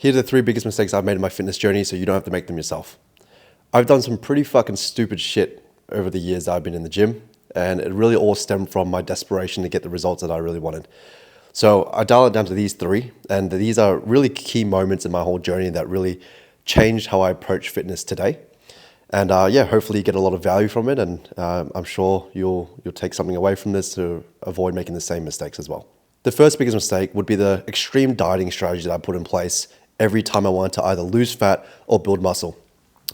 Here are the 3 biggest mistakes I've made in my fitness journey so you don't have to make them yourself. I've done some pretty fucking stupid shit over the years that I've been in the gym, and it really all stemmed from my desperation to get the results that I really wanted. So I dial it down to these 3, and these are really key moments in my whole journey that really changed how I approach fitness today. And hopefully you get a lot of value from it, and I'm sure you'll take something away from this to avoid making the same mistakes as well. The first biggest mistake would be the extreme dieting strategy that I put in place every time I wanted to either lose fat or build muscle.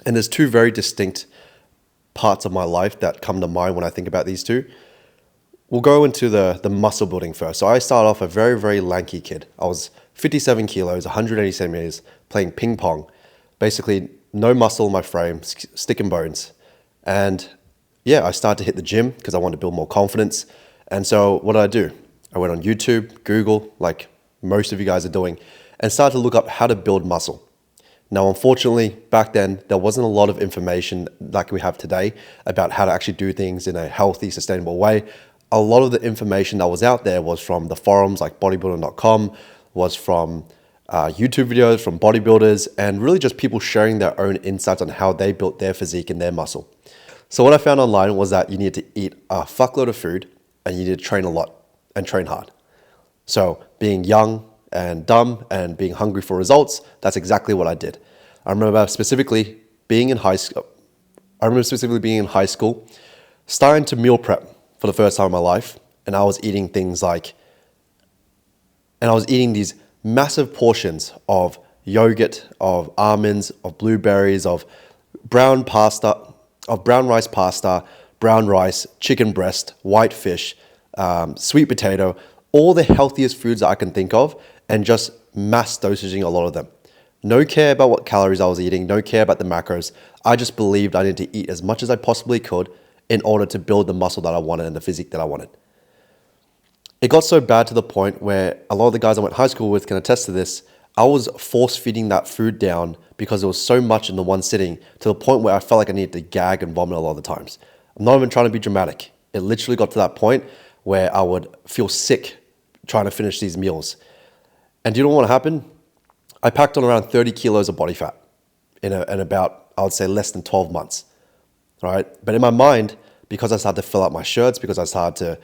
And there's 2 very distinct parts of my life that come to mind when I think about these 2. We'll go into the muscle building first. So I started off a very, very lanky kid. I was 57 kilos, 180 centimeters, playing ping pong. Basically, no muscle in my frame, stick and bones. And I started to hit the gym because I wanted to build more confidence. And so what did I do? I went on YouTube, Google, like most of you guys are doing, and started to look up how to build muscle. Now, unfortunately, back then, there wasn't a lot of information like we have today about how to actually do things in a healthy, sustainable way. A lot of the information that was out there was from the forums like bodybuilding.com, was from YouTube videos from bodybuilders, and really just people sharing their own insights on how they built their physique and their muscle. So what I found online was that you need to eat a fuckload of food and you need to train a lot and train hard. So being young and dumb and being hungry for results, that's exactly what I did. I remember specifically being in high school, starting to meal prep for the first time in my life, and I was eating these massive portions of yogurt, of almonds, of blueberries, of brown rice pasta, brown rice, chicken breast, white fish, sweet potato, all the healthiest foods that I can think of, and just mass dosaging a lot of them. No care about what calories I was eating, no care about the macros. I just believed I needed to eat as much as I possibly could in order to build the muscle that I wanted and the physique that I wanted. It got so bad to the point where a lot of the guys I went to high school with can attest to this. I was force feeding that food down because there was so much in the one sitting to the point where I felt like I needed to gag and vomit a lot of the times. I'm not even trying to be dramatic. It literally got to that point where I would feel sick trying to finish these meals. And do you know what happened? I packed on around 30 kilos of body fat in about, I would say, less than 12 months. All right. But in my mind, because I started to fill out my shirts, because I started to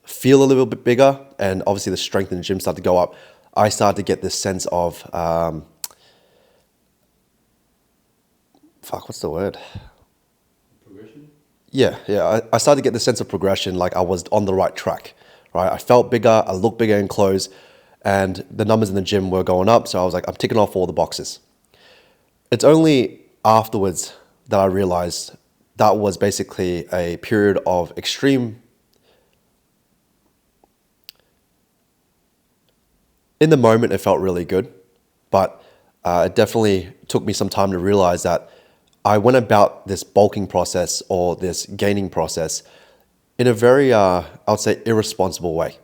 feel a little bit bigger, and obviously the strength in the gym started to go up, I started to get this sense of, what's the word? Progression? Yeah. I started to get this sense of progression, like I was on the right track, right? I felt bigger, I looked bigger in clothes, and the numbers in the gym were going up. So I was like, I'm ticking off all the boxes. It's only afterwards that I realized that was basically a period of extreme. In the moment, it felt really good, but it definitely took me some time to realize that I went about this bulking process or this gaining process in a very, I would say, irresponsible way.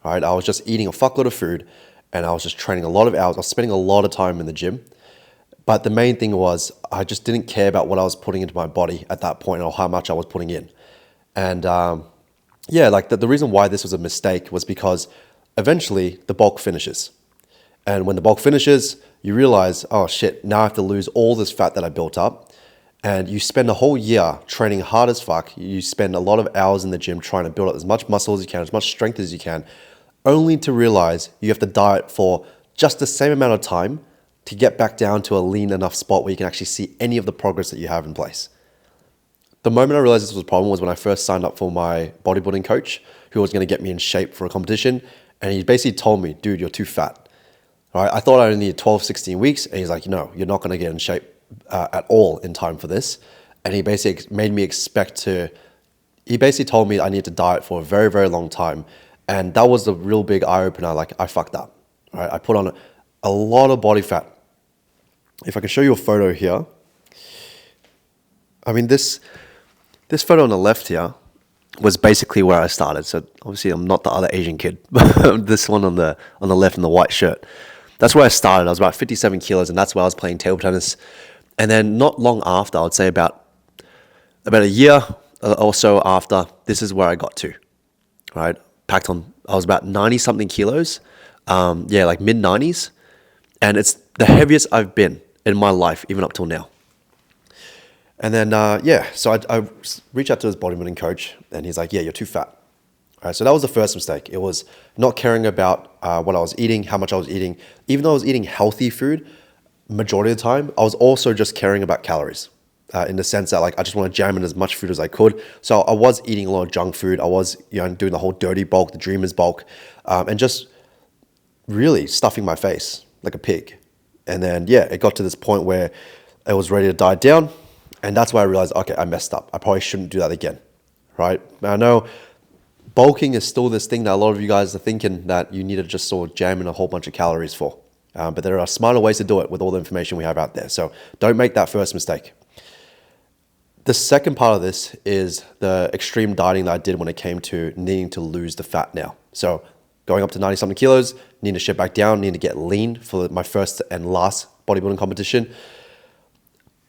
All right, I was just eating a fuckload of food, and I was just training a lot of hours. I was spending a lot of time in the gym, but the main thing was I just didn't care about what I was putting into my body at that point or how much I was putting in. And the reason why this was a mistake was because eventually the bulk finishes. And when the bulk finishes, you realize, oh shit, now I have to lose all this fat that I built up. And you spend a whole year training hard as fuck. You spend a lot of hours in the gym trying to build up as much muscle as you can, as much strength as you can, only to realize you have to diet for just the same amount of time to get back down to a lean enough spot where you can actually see any of the progress that you have in place. The moment I realized this was a problem was when I first signed up for my bodybuilding coach, who was going to get me in shape for a competition. And he basically told me, dude, you're too fat. All right, I thought I only needed 12, 16 weeks. And he's like, no, you're not going to get in shape at all in time for this. And he basically made me he basically told me I need to diet for a very, very long time. And that was the real big eye opener. Like, I fucked up. All right, I put on a lot of body fat. If I can show you a photo here. I mean, this photo on the left here was basically where I started. So obviously I'm not the other Asian kid, but this one on the left in the white shirt. That's where I started. I was about 57 kilos, and that's where I was playing table tennis. And then not long after, I would say about a year or so after, this is where I got to, right? I was about 90 something kilos, like mid 90s. And it's the heaviest I've been in my life, even up till now. And then, so I reached out to his bodybuilding coach, and he's like, yeah, you're too fat. All right, so that was the first mistake. It was not caring about what I was eating, how much I was eating. Even though I was eating healthy food, majority of the time, I was also just caring about calories. In the sense that like I just want to jam in as much food as I could. So I was eating a lot of junk food. I was doing the whole dirty bulk, the dreamer's bulk, and just really stuffing my face like a pig. And then it got to this point where it was ready to die down, and that's why I realized, okay, I messed up. I probably shouldn't do that again, right? I know bulking is still this thing that a lot of you guys are thinking that you need to just sort of jam in a whole bunch of calories for. But there are smarter ways to do it with all the information we have out there. So don't make that first mistake. The second part of this is the extreme dieting that I did when it came to needing to lose the fat now. So going up to 90 something kilos, needing to shed back down, needing to get lean for my first and last bodybuilding competition.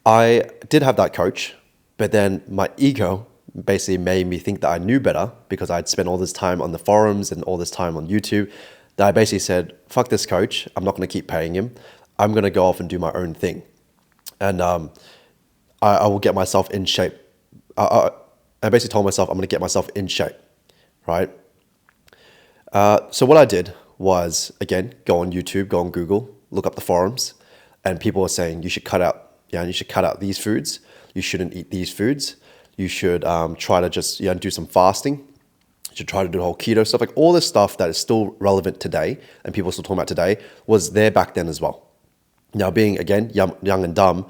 I did have that coach, but then my ego basically made me think that I knew better because I'd spent all this time on the forums and all this time on YouTube, that I basically said, fuck this coach, I'm not going to keep paying him. I'm going to go off and do my own thing. And I will get myself in shape. I basically told myself I'm going to get myself in shape, right? So what I did was, again, go on YouTube, go on Google, look up the forums, and people were saying you should cut out these foods. You shouldn't eat these foods. You should try to just do some fasting. You should try to do the whole keto stuff. Like all this stuff that is still relevant today and people are still talking about today was there back then as well. Now being, again, young and dumb,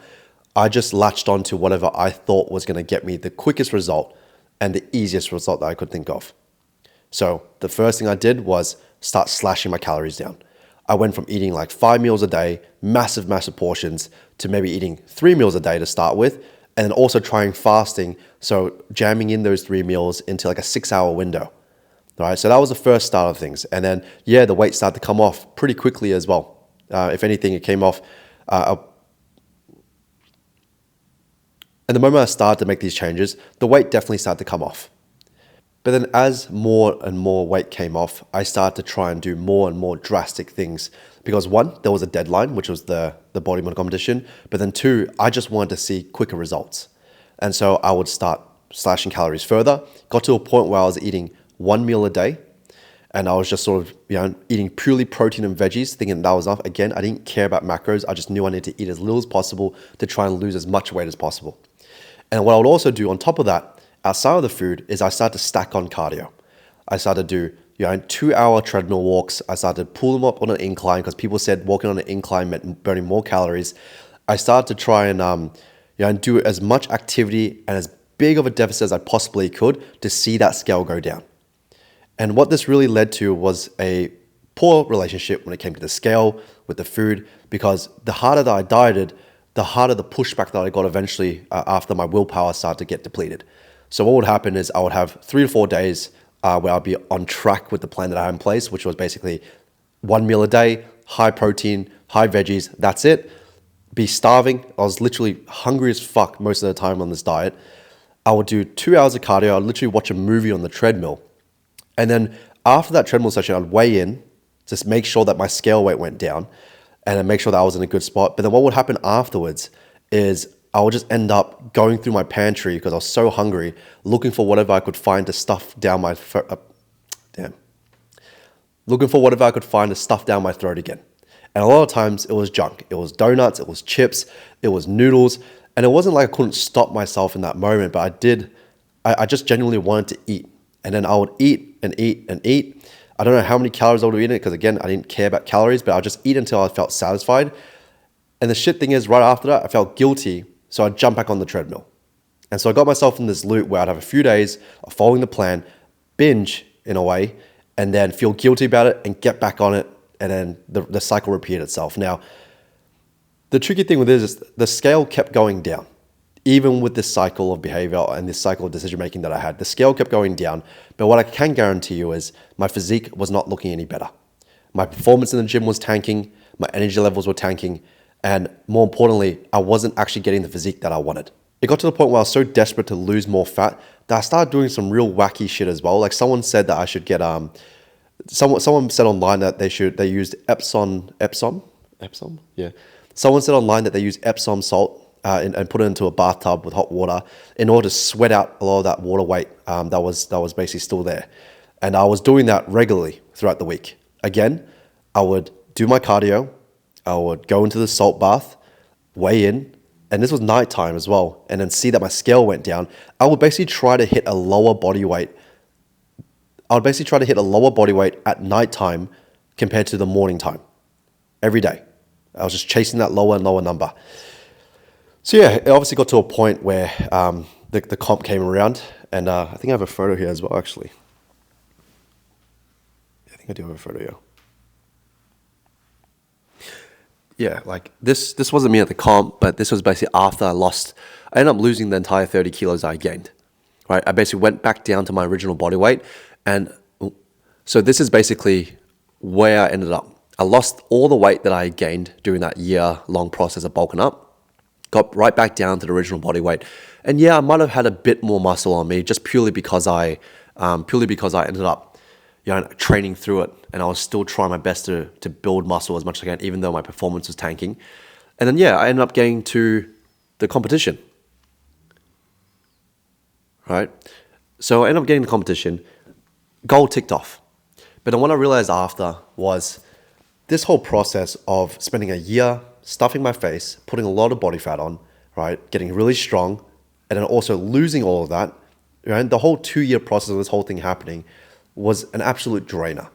I just latched on to whatever I thought was going to get me the quickest result and the easiest result that I could think of. So the first thing I did was start slashing my calories down. I went from eating like 5 meals a day, massive portions, to maybe eating 3 meals a day to start with, and then also trying fasting, so jamming in those 3 meals into like a 6-hour window. All right, so that was the first start of things. And then, the weight started to come off pretty quickly as well. If anything, it came off. And the moment I started to make these changes, the weight definitely started to come off. But then as more and more weight came off, I started to try and do more and more drastic things. Because one, there was a deadline, which was the bodybuilding competition. But then two, I just wanted to see quicker results. And so I would start slashing calories further. Got to a point where I was eating 1 meal a day. And I was just sort of eating purely protein and veggies, thinking that was enough. Again, I didn't care about macros. I just knew I needed to eat as little as possible to try and lose as much weight as possible. And what I would also do on top of that, outside of the food, is I started to stack on cardio. I started to do 2-hour treadmill walks. I started to pull them up on an incline because people said walking on an incline meant burning more calories. I started to try and do as much activity and as big of a deficit as I possibly could to see that scale go down. And what this really led to was a poor relationship when it came to the scale with the food, because the harder that I dieted, the harder the pushback that I got eventually after my willpower started to get depleted. So what would happen is I would have 3 to 4 days where I'd be on track with the plan that I had in place, which was basically 1 meal a day, high protein, high veggies, that's it. Be starving. I was literally hungry as fuck most of the time on this diet. I would do 2 hours of cardio. I'd literally watch a movie on the treadmill. And then after that treadmill session, I'd weigh in, just make sure that my scale weight went down and then make sure that I was in a good spot. But then what would happen afterwards is I would just end up going through my pantry because I was so hungry, looking for whatever I could find to stuff down my looking for whatever I could find to stuff down my throat again. And a lot of times it was junk. It was donuts, it was chips, it was noodles. And it wasn't like I couldn't stop myself in that moment, but I just genuinely wanted to eat. And then I would eat and eat and eat. I don't know how many calories I would have eaten because again, I didn't care about calories, but I'd just eat until I felt satisfied. And the shit thing is, right after that, I felt guilty. So I'd jump back on the treadmill. And so I got myself in this loop where I'd have a few days of following the plan, binge in a way, and then feel guilty about it and get back on it. And then the cycle repeated itself. Now, the tricky thing with this is the scale kept going down. Even with this cycle of behavior and this cycle of decision making that I had, the scale kept going down. But what I can guarantee you is my physique was not looking any better. My performance in the gym was tanking. My energy levels were tanking. And more importantly, I wasn't actually getting the physique that I wanted. It got to the point where I was so desperate to lose more fat that I started doing some real wacky shit as well. Like someone said that I should get, someone said online that they used Epsom, Epsom? Yeah. Someone said online that they use Epsom salt and put it into a bathtub with hot water in order to sweat out a lot of that water weight that was basically still there. And I was doing that regularly throughout the week. Again, I would do my cardio, I would go into the salt bath, weigh in, and this was nighttime as well, and then see that my scale went down. I would basically try to hit a lower body weight. I would basically try to hit a lower body weight at nighttime compared to the morning time every day. I was just chasing that lower and lower number. So yeah, it obviously got to a point where the comp came around, and I think I have a photo here as well, actually. I think I do have a photo here. Yeah, like this wasn't me at the comp, but this was basically after I ended up losing the entire 30 kilos I gained, right? I basically went back down to my original body weight. And so this is basically where I ended up. I lost all the weight that I gained during that year-long process of bulking up, got right back down to the original body weight. And yeah, I might have had a bit more muscle on me just purely because I ended up training through it, and I was still trying my best to build muscle as much as I can, even though my performance was tanking. And then yeah, I ended up getting to the competition, right? So I ended up getting the competition, goal ticked off. But then what I realized after was this whole process of spending a year stuffing my face, putting a lot of body fat on, right, getting really strong, and then also losing all of that, right? The whole 2-year process of this whole thing happening was an absolute drainer.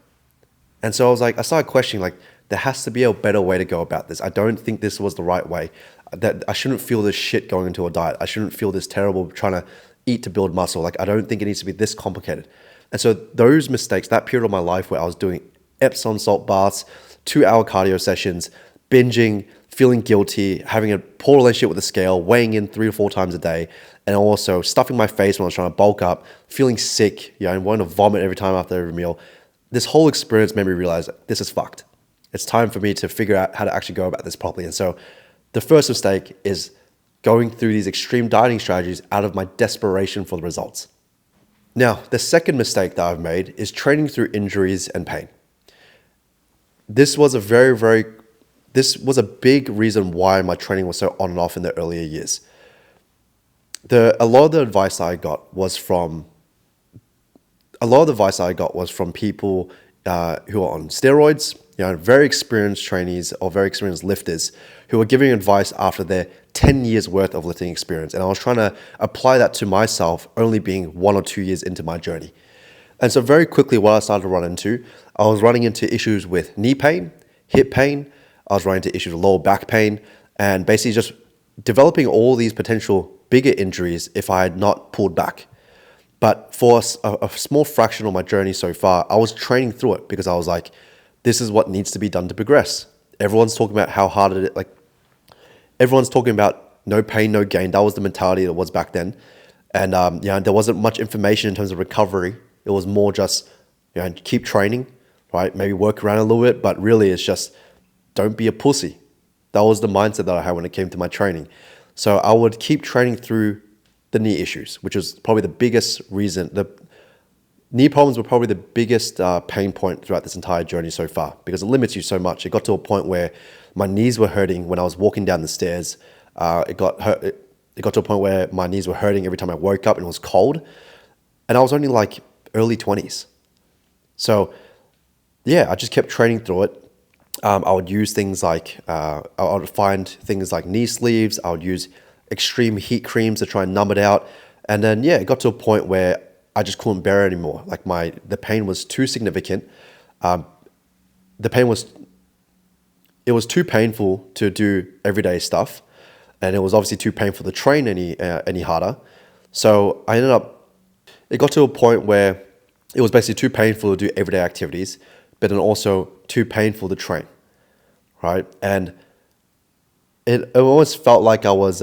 And so I started questioning, like, there has to be a better way to go about this. I don't think this was the right way. That I shouldn't feel this shit going into a diet. I shouldn't feel this terrible trying to eat to build muscle. Like, I don't think it needs to be this complicated. And so those mistakes, that period of my life where I was doing Epsom salt baths, 2-hour cardio sessions, binging, feeling guilty, having a poor relationship with the scale, weighing in 3 or 4 times a day, and also stuffing my face when I was trying to bulk up, feeling sick, and wanting to vomit every time after every meal. This whole experience made me realize this is fucked. It's time for me to figure out how to actually go about this properly. And so the first mistake is going through these extreme dieting strategies out of my desperation for the results. Now, the second mistake that I've made is training through injuries and pain. This was a big reason why my training was so on and off in the earlier years. A lot of the advice I got was from people who are on steroids, very experienced trainees or very experienced lifters who were giving advice after their 10 years worth of lifting experience. And I was trying to apply that to myself, only being 1 or 2 years into my journey. And so very quickly, what I started to run into, I was running into issues with knee pain, hip pain. I was running into issues with lower back pain, and basically just developing all these potential bigger injuries if I had not pulled back. But for a small fraction of my journey so far, I was training through it because I was like, this is what needs to be done to progress. Everyone's talking about how hard it is. Like, everyone's talking about no pain, no gain. That was the mentality that was back then. And there wasn't much information in terms of recovery. It was more just, keep training, right? Maybe work around a little bit, but really it's just, don't be a pussy. That was the mindset that I had when it came to my training. So I would keep training through the knee issues, which was probably the biggest reason. The knee problems were probably the biggest pain point throughout this entire journey so far because it limits you so much. It got to a point where my knees were hurting when I was walking down the stairs. It got to a point where my knees were hurting every time I woke up and it was cold. And I was only like early 20s. So yeah, I just kept training through it. I would use things like, I would find things like knee sleeves. I would use extreme heat creams to try and numb it out. And then, yeah, it got to a point where I just couldn't bear it anymore. Like the pain was too significant. It was too painful to do everyday stuff. And it was obviously too painful to train any harder. So it got to a point where it was basically too painful to do everyday activities, but then also too painful to train, right? And it almost felt like I was,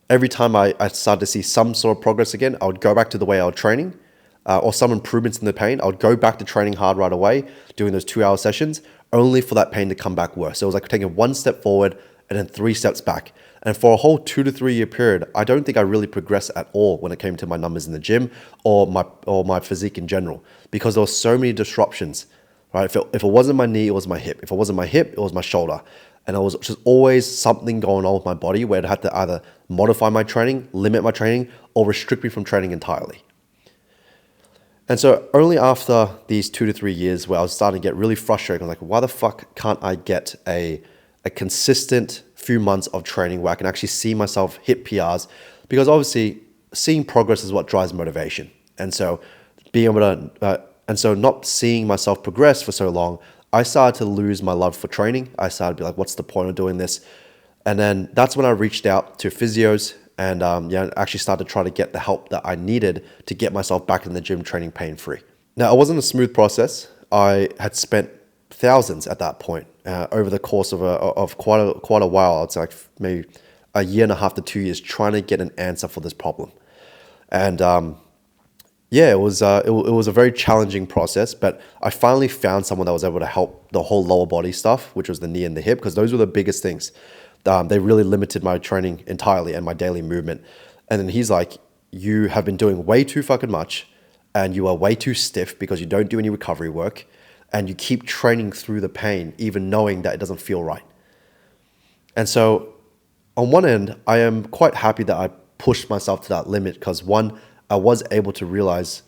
every time I started to see some sort of progress again, I would go back to the way I was training or some improvements in the pain. I would go back to training hard right away, doing those 2-hour sessions, only for that pain to come back worse. So it was like taking 1 step forward and then 3 steps back. And for a whole 2 to 3 year period, I don't think I really progressed at all when it came to my numbers in the gym or my physique in general, because there were so many disruptions right? If it wasn't my knee, it was my hip. If it wasn't my hip, it was my shoulder. And it was just always something going on with my body where it had to either modify my training, limit my training, or restrict me from training entirely. And so only after these 2 to 3 years where I was starting to get really frustrated, I was like, why the fuck can't I get a consistent few months of training where I can actually see myself hit PRs? Because obviously seeing progress is what drives motivation. And so being able to, not seeing myself progress for so long, I started to lose my love for training. I started to be like, what's the point of doing this? And then that's when I reached out to physios and actually started to try to get the help that I needed to get myself back in the gym training pain-free. Now, it wasn't a smooth process. I had spent thousands at that point over the course of quite a while. It's like maybe a year and a half to 2 years trying to get an answer for this problem. And it was a very challenging process, but I finally found someone that was able to help the whole lower body stuff, which was the knee and the hip, because those were the biggest things. They really limited my training entirely and my daily movement. And then he's like, you have been doing way too fucking much and you are way too stiff because you don't do any recovery work and you keep training through the pain, even knowing that it doesn't feel right. And so on one end, I am quite happy that I pushed myself to that limit because one, I was able to realize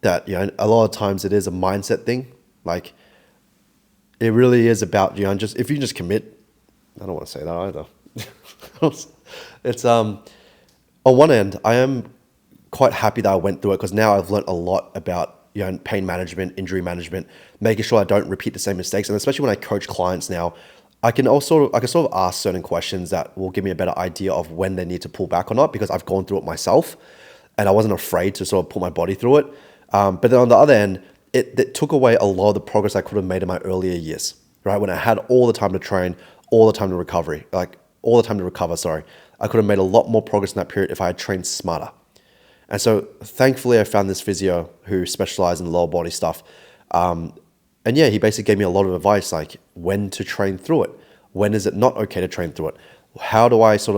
that, a lot of times it is a mindset thing. Like it really is about, just, if you just commit, I don't want to say that either. It's, on one end, I am quite happy that I went through it because now I've learned a lot about, pain management, injury management, making sure I don't repeat the same mistakes. And especially when I coach clients now, I can sort of ask certain questions that will give me a better idea of when they need to pull back or not, because I've gone through it myself and I wasn't afraid to sort of put my body through it. But then on the other end, it took away a lot of the progress I could have made in my earlier years, right? When I had all the time to train, all the time to recover, I could have made a lot more progress in that period if I had trained smarter. And so thankfully I found this physio who specialized in lower body stuff. He basically gave me a lot of advice, like when to train through it. When is it not okay to train through it? How do I sort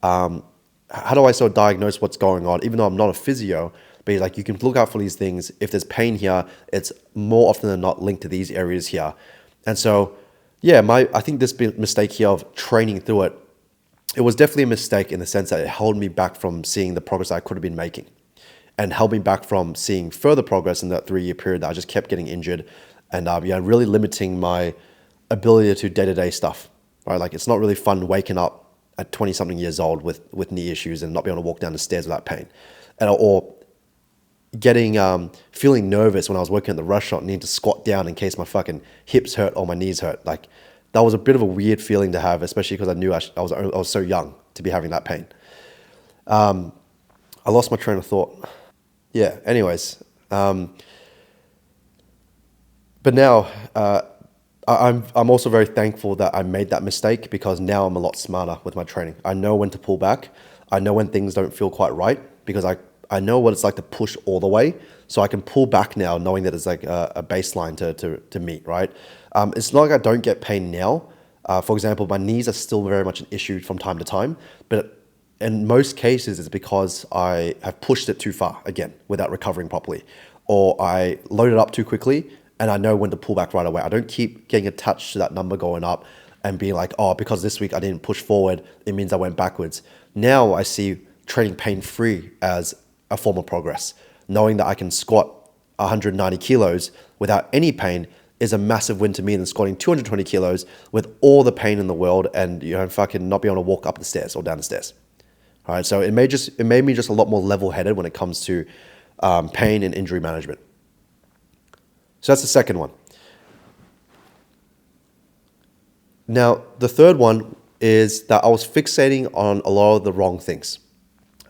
of diagnose what's going on, even though I'm not a physio? But like, you can look out for these things. If there's pain here, it's more often than not linked to these areas here. And so, I think this mistake here of training through it, it was definitely a mistake in the sense that it held me back from seeing the progress I could have been making and held me back from seeing further progress in that 3-year period that I just kept getting injured and really limiting my ability to do day-to-day stuff, right? Like it's not really fun waking up at 20-something years old with knee issues and not being able to walk down the stairs without pain. Or getting feeling nervous when I was working at the restaurant, needing to squat down in case my fucking hips hurt or my knees hurt. Like that was a bit of a weird feeling to have, especially because I knew I was so young to be having that pain. I lost my train of thought. Anyways, but now I'm also very thankful that I made that mistake because now I'm a lot smarter with my training. I know when to pull back. I know when things don't feel quite right because I know what it's like to push all the way. So I can pull back now knowing that it's like a baseline to meet, right? It's not like I don't get pain now. For example, my knees are still very much an issue from time to time, but in most cases it's because I have pushed it too far again without recovering properly, or I loaded up too quickly and I know when to pull back right away. I don't keep getting attached to that number going up and being like, oh, because this week I didn't push forward, it means I went backwards. Now I see training pain-free as a form of progress. Knowing that I can squat 190 kilos without any pain is a massive win to me than squatting 220 kilos with all the pain in the world and fucking not be able to walk up the stairs or down the stairs. All right, so it made me just a lot more level-headed when it comes to pain and injury management. So that's the second one. Now, the third one is that I was fixating on a lot of the wrong things.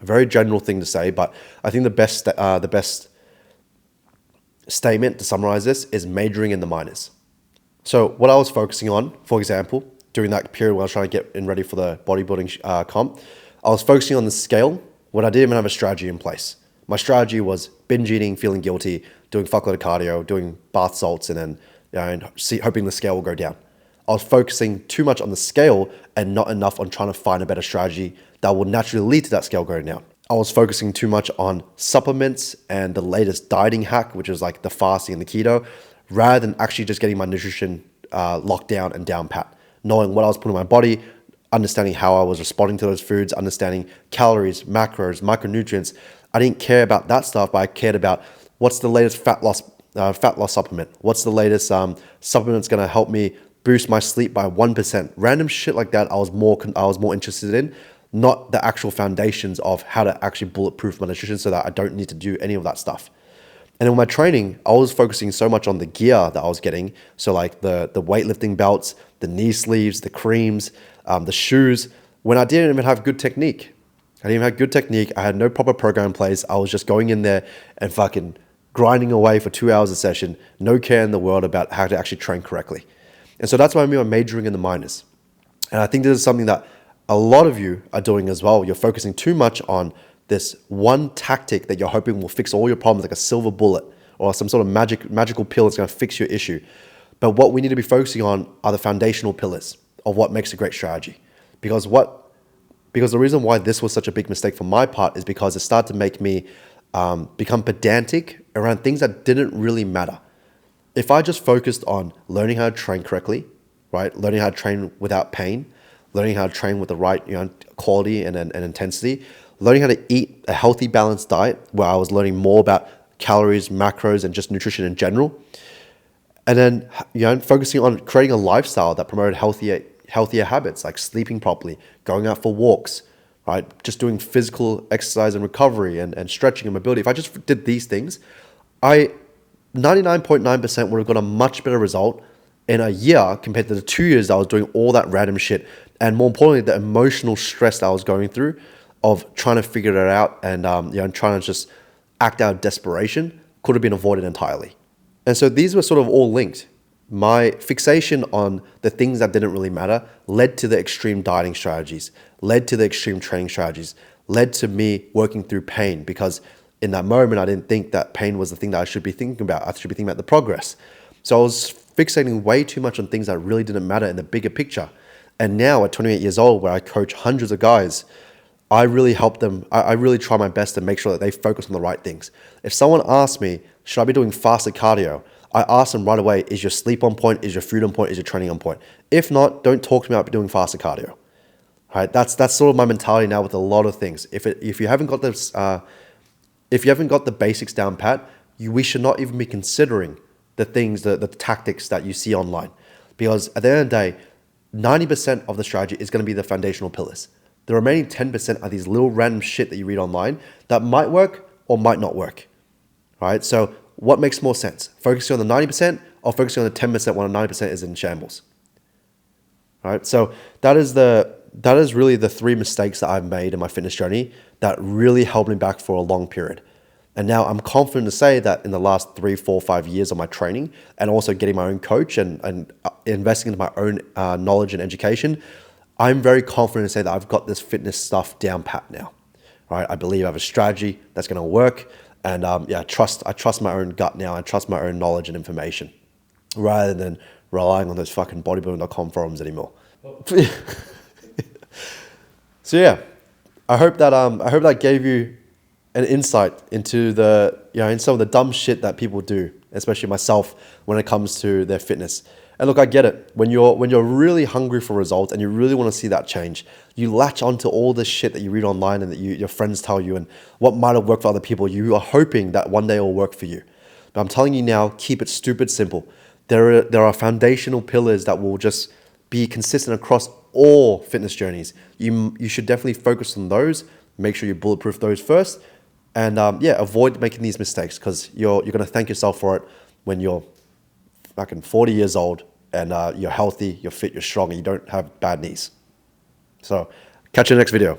A very general thing to say, but I think the best statement to summarize this is majoring in the minors. So what I was focusing on, for example, during that period when I was trying to get in ready for the bodybuilding comp, I was focusing on the scale when I didn't even have a strategy in place. My strategy was binge eating, feeling guilty, doing fuckload of cardio, doing bath salts, and then hoping the scale will go down. I was focusing too much on the scale and not enough on trying to find a better strategy that will naturally lead to that scale going down. I was focusing too much on supplements and the latest dieting hack, which is like the fasting and the keto, rather than actually just getting my nutrition locked down and down pat, knowing what I was putting in my body, understanding how I was responding to those foods, understanding calories, macros, micronutrients. I didn't care about that stuff, but I cared about what's the latest fat loss supplement, what's the latest supplement that's going to help me boost my sleep by 1%. Random shit like that I was more interested in, not the actual foundations of how to actually bulletproof my nutrition so that I don't need to do any of that stuff. And in my training, I was focusing so much on the gear that I was getting. So like the weightlifting belts, the knee sleeves, the creams, the shoes, when I didn't even have good technique. I didn't even have good technique. I had no proper program in place. I was just going in there and fucking grinding away for 2 hours a session, no care in the world about how to actually train correctly. And so that's why I'm majoring in the minors. And I think this is something that a lot of you are doing as well. You're focusing too much on this one tactic that you're hoping will fix all your problems, like a silver bullet or some sort of magical pill that's going to fix your issue. But what we need to be focusing on are the foundational pillars of what makes a great strategy. Because the reason why this was such a big mistake for my part is because it started to make me become pedantic around things that didn't really matter. If I just focused on learning how to train correctly, right? Learning how to train without pain, learning how to train with the right quality and intensity, learning how to eat a healthy, balanced diet where I was learning more about calories, macros, and just nutrition in general. And then focusing on creating a lifestyle that promoted healthier habits like sleeping properly, going out for walks, right? Just doing physical exercise and recovery and stretching and mobility. If I just did these things, 99.9% would have got a much better result in a year compared to the 2 years I was doing all that random shit. And more importantly, the emotional stress that I was going through of trying to figure it out and trying to just act out of desperation could have been avoided entirely. And so these were sort of all linked. My fixation on the things that didn't really matter led to the extreme dieting strategies, led to the extreme training strategies, led to me working through pain, because in that moment, I didn't think that pain was the thing that I should be thinking about. I should be thinking about the progress. So I was fixating way too much on things that really didn't matter in the bigger picture. And now at 28 years old, where I coach hundreds of guys, I really help them. I really try my best to make sure that they focus on the right things. If someone asks me, should I be doing fasted cardio? I ask them right away, is your sleep on point? Is your food on point? Is your training on point? If not, don't talk to me about doing fasted cardio. Right? That's sort of my mentality now with a lot of things. If you haven't got this, if you haven't got the basics down pat, we should not even be considering the things, the tactics that you see online. Because at the end of the day, 90% of the strategy is going to be the foundational pillars. The remaining 10% are these little random shit that you read online that might work or might not work. Right? So what makes more sense? Focusing on the 90% or focusing on the 10% when the 90% is in shambles? Right? So that is really the three mistakes that I've made in my fitness journey that really held me back for a long period. And now I'm confident to say that in the last 3, 4, 5 years of my training and also getting my own coach and investing into my own knowledge and education, I'm very confident to say that I've got this fitness stuff down pat now. Right? I believe I have a strategy that's going to work. And I trust my own gut now. I trust my own knowledge and information rather than relying on those fucking bodybuilding.com forums anymore. So yeah, I hope that gave you an insight into in some of the dumb shit that people do, especially myself, when it comes to their fitness. And look, I get it. When you're really hungry for results and you really want to see that change, you latch onto all this shit that you read online and that your friends tell you and what might have worked for other people. You are hoping that one day it will work for you. But I'm telling you now, keep it stupid simple. There are foundational pillars that will just be consistent across all fitness journeys. You should definitely focus on those. Make sure you bulletproof those first. And avoid making these mistakes, because you're going to thank yourself for it when you're fucking 40 years old and you're healthy, you're fit, you're strong, and you don't have bad knees. So catch you in the next video.